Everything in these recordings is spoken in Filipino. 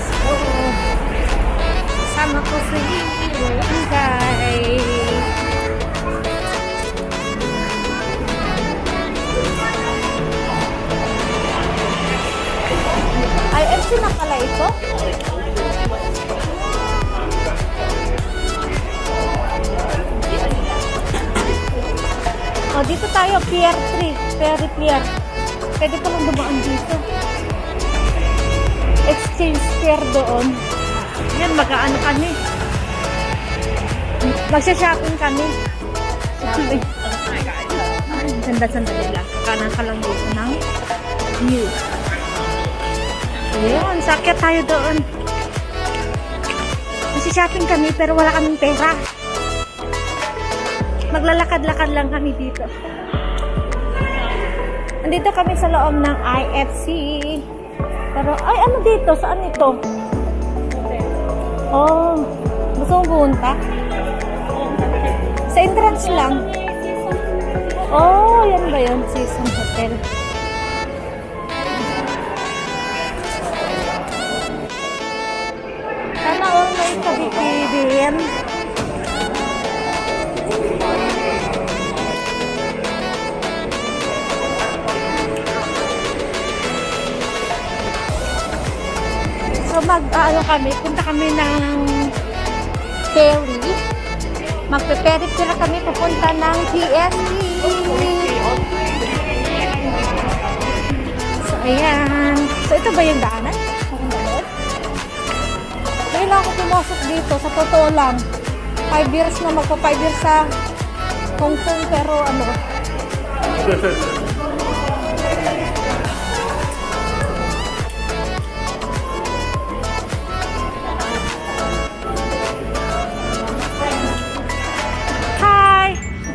So, kasama ko sa iyo, guys. IFC na pala ito. O, dito tayo, Pier 3. Ferry Pier. Pwede pa lang dumaan dito. Exchange Pier doon. Yan, mag-aano kami. Magsha-shopping kami. Sandali lang. Kanan ka lang dito ng view. Ayun, sakit tayo doon. Magsha-shopping kami pero wala kaming pera. Maglalakad-lakad lang kami dito. Andito kami sa loob ng IFC. Pero, ay, ano dito? Saan ito? Oh, gusto mong pumunta? Sa entrance lang. Oh, yan ba yun? Season Hotel. Sana all may kabitidin. So punta kami ng ferry. Magpe-ferry sila kami pupunta ng TST. So ayan. So ito ba yung daanan? Kailan ako pumasok dito, sa totoo lang. 5 years na, magpa 5 years sa Hong Kong, pero ano.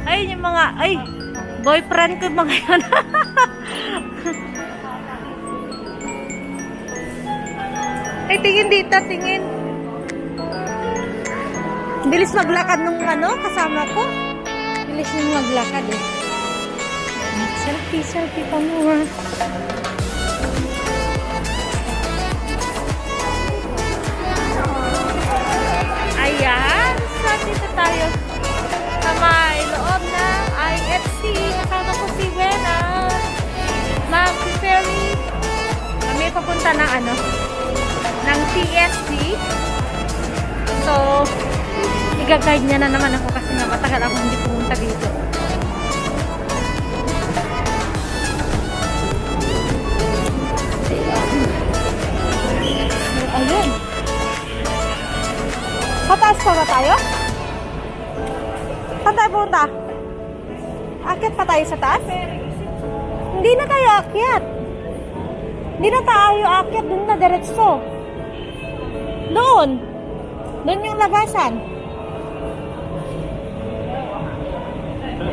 Ayun yung mga, boyfriend ko mga yan. Ay, tingin dito, tingin. Bilis maglakad nung kasama ko. Bilis nung maglakad eh. Selfie pa mo ha. Ayan, so dito tayo. Sa may loob ng IFC, kasama ko si Wena. Mag-ferry. Kami papunta ng ng TST. So, i-guide niya na naman ako kasi nga matagal ako hindi pumunta dito. Ayun. Pataas pa ba tayo? Saan tayo punta? Akyat pa tayo sa taas? Hindi na tayo akyat. Hindi na tayo akyat. Doon na diretso. Doon. Doon yung labasan.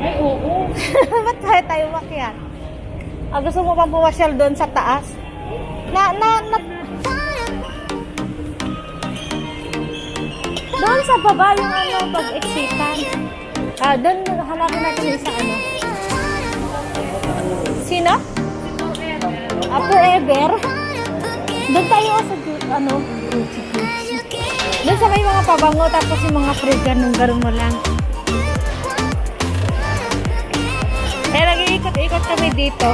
Ay, oo. Ba't kaya tayo makyat? Gusto mo bang pumasyal doon sa taas? Doon sa baba yung pag-exitan. Doon hanapin natin yung isa Sino? Forever. Doon tayo sa doon sa may mga pabango tapos yung mga free ganun mo lang. Nag-iikot-ikot kami dito.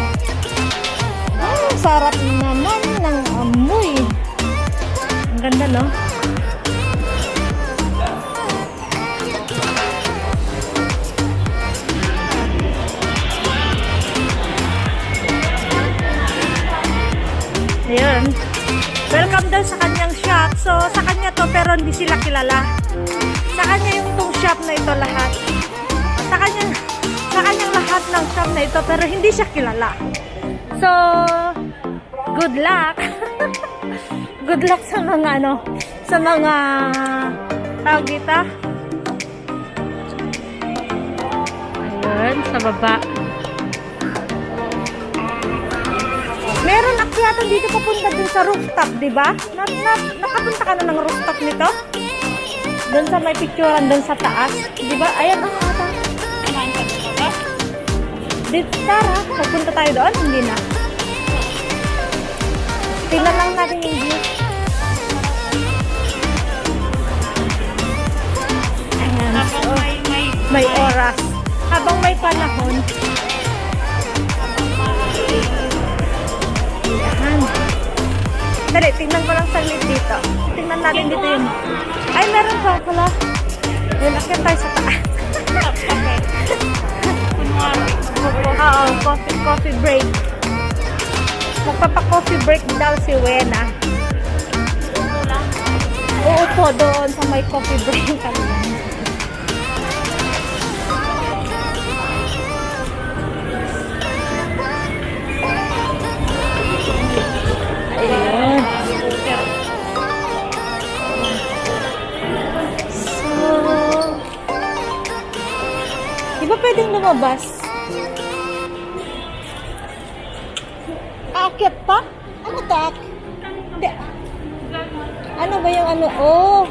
Sarap naman ng amoy. Ang ganda, no? Ayun. Welcome daw sa kanyang shop. So, sa kanya to, pero hindi sila kilala. Sa kanya yung tong shop na ito lahat. Sa kanyang lahat ng shop na ito, pero hindi siya kilala. So, good luck. Good luck sa mga sa mga tawag dito. Ayun, sa baba. Meron akyatan dito papunta dun sa rooftop, di ba? Nakapunta ka na ng rooftop nito? Doon sa may picturean doon sa taas, di ba? Ayan ang ata. Dito, tara. Magpunta tayo doon. Hindi na. Tingnan lang natin yung view. Ayan. Habang So, may oras. Habang may panahon. Ayan. Dali, tingnan ko lang saglit dito. Tingnan natin dito yun. Ay, meron pa pala. Yun, akyat tayo sa taas. Oo, coffee break. Magpapa-coffee break daw si Wena. Oo po, doon sa may coffee break kami. Ayun. So, di ba pwedeng lumabas? Aakyat pa? Ano tak? Hindi. Ano ba yung ano? Oh.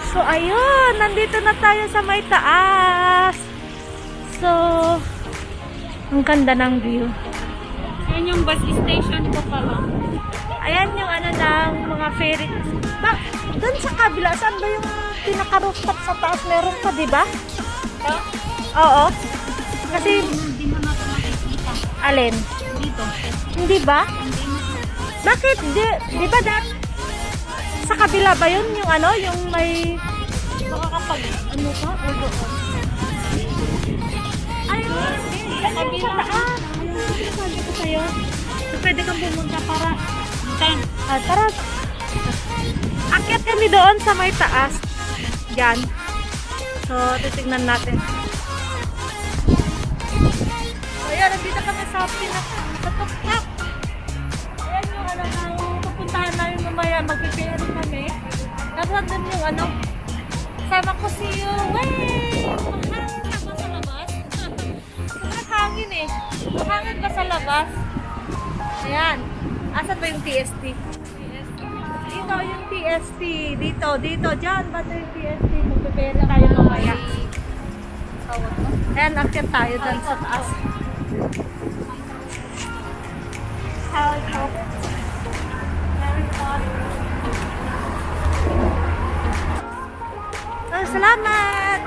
So, ayun. Nandito na tayo sa may taas. So, ang ganda ng view. Yan yung bus station ko pala. Ayan yung ano ng mga ferry. Ba, doon sa kabila, saan ba yung pinaka-rooftop sa taas? Meron pa, di ba? Ito? Oo. Kasi, Hindi mo na ito makikita. alin? Dito. Hindi ba? Hindi mo. Bakit? Di ba sa kabila ba yun? Yung ano? Yung may... Baka kapag ano ka, o doon. Ayun! Sa kabila. Sabi ko sa'yo. So, pwede kang pumunta para Tara. Akyat kami doon sa may taas. Yan. So, titignan natin. Ayan, nandito kami sa tuktok. Ayan yung ano na pupuntahan namin mamaya. Mag-prepare kami. Tapos nandun yung ano. Sama ko si Wey! Mahangin na ba sa labas? Mahangin eh. Mahangin ba sa labas? Ayan. Asan ba yung TST? Dito yung TST. Dito. Diyan. Ba't yung TST? Mag-prepare tayo mamaya. Ayan, akyat tayo dyan sa taas. Oh, salamat!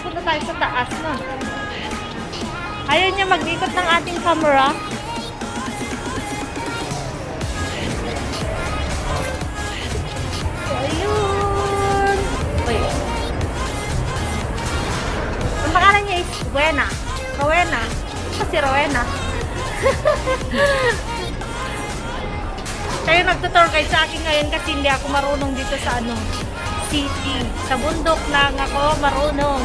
Punta tayo sa taas, no? Ayaw niya mag-ikot ng ating camera. So, ayun! Wait. Ang pangalan niya is Rowena. Rowena. Ito si Rowena. Kayo nagtutur kayo sa akin ngayon kasi hindi ako marunong dito sa ano, city. Sa bundok lang ako marunong.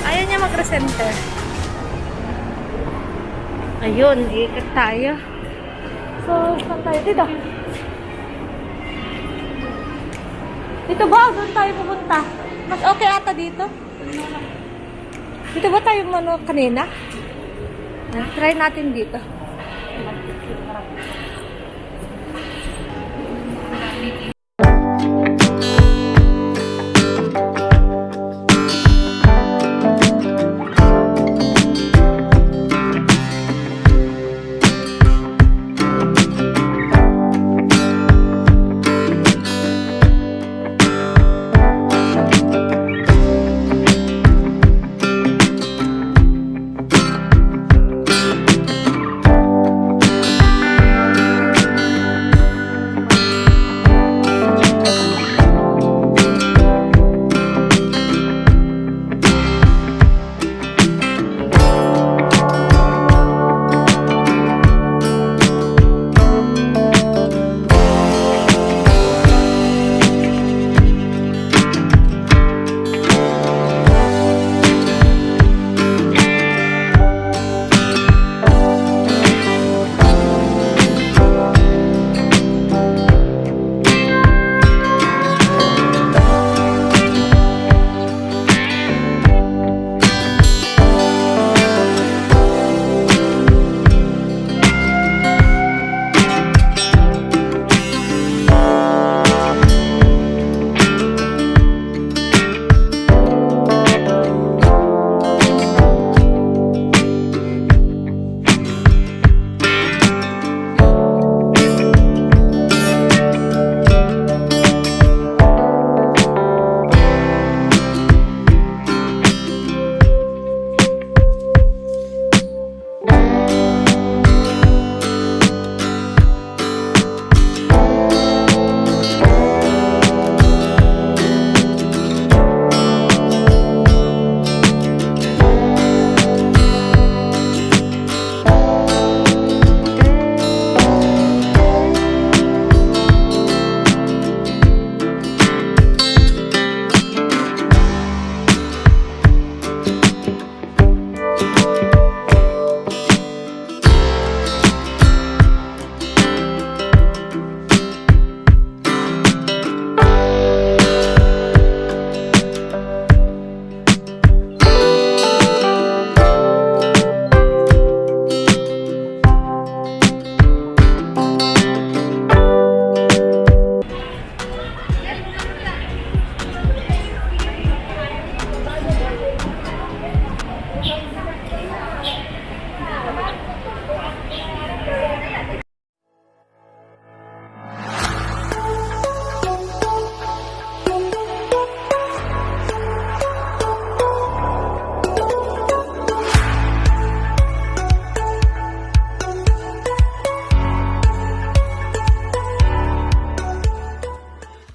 Ayaw niya mag-recenter. Ayun, iikot tayo. So, saan tayo? Dito. Dito ba? Doon tayo pupunta. Mas okay ata dito. Dito ba tayo kanina? Try natin dito.